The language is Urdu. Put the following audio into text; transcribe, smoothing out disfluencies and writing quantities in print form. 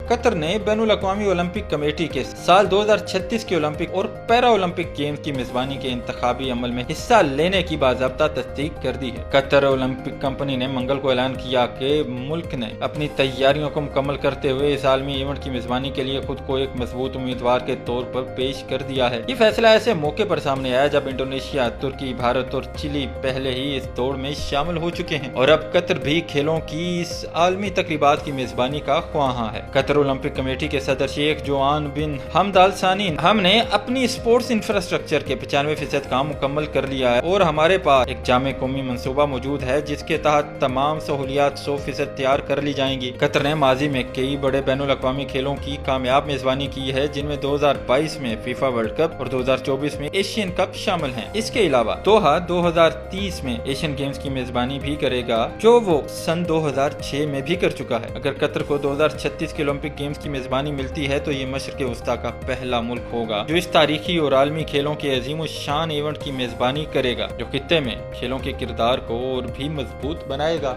قطر نے بین الاقوامی اولمپک کمیٹی کے سال 2036 کے اولمپک اور پیرا اولمپک گیمز کی میزبانی کے انتخابی عمل میں حصہ لینے کی باضابطہ تصدیق کر دی ہے۔ قطر اولمپک کمپنی نے منگل کو اعلان کیا کہ ملک نے اپنی تیاریوں کو مکمل کرتے ہوئے اس عالمی ایونٹ کی میزبانی کے لیے خود کو ایک مضبوط امیدوار کے طور پر پیش کر دیا ہے۔ یہ فیصلہ ایسے موقع پر سامنے آیا جب انڈونیشیا، ترکی، بھارت اور چلی پہلے ہی اس دوڑ میں شامل ہو چکے ہیں اور اب قطر بھی کھیلوں کی اس عالمی تقریبات کی میزبانی کا خواہاں ہے۔ قطر اولمپک کمیٹی کے صدر شیخ جوان بن حمد آل ثانی: ہم نے اپنی اسپورٹس انفراسٹرکچر کے 95% کام مکمل کر لیا ہے اور ہمارے پاس ایک جامع قومی منصوبہ موجود ہے جس کے تحت تمام سہولیات 100% تیار کر لی جائیں گی۔ قطر نے ماضی میں کئی بڑے بین الاقوامی کھیلوں کی کامیاب میزبانی کی ہے، جن میں 2022 میں فیفا ورلڈ کپ اور 2024 میں ایشین کپ شامل ہیں۔ اس کے علاوہ دوحہ 2030 میں ایشین گیمز کی میزبانی بھی کرے گا، جو وہ سن 2006 میں بھی کر چکا ہے۔ اگر قطر کو 2036 کے اولمپک گیمز کی میزبانی ملتی ہے تو یہ مشرق وسطیٰ کا پہلا ملک ہوگا جو اس تاریخی اور عالمی کھیلوں کے عظیم الشان ایونٹ کی میزبانی کرے گا، جو خطے میں کھیلوں کے کردار کو اور بھی مضبوط بنائے گا۔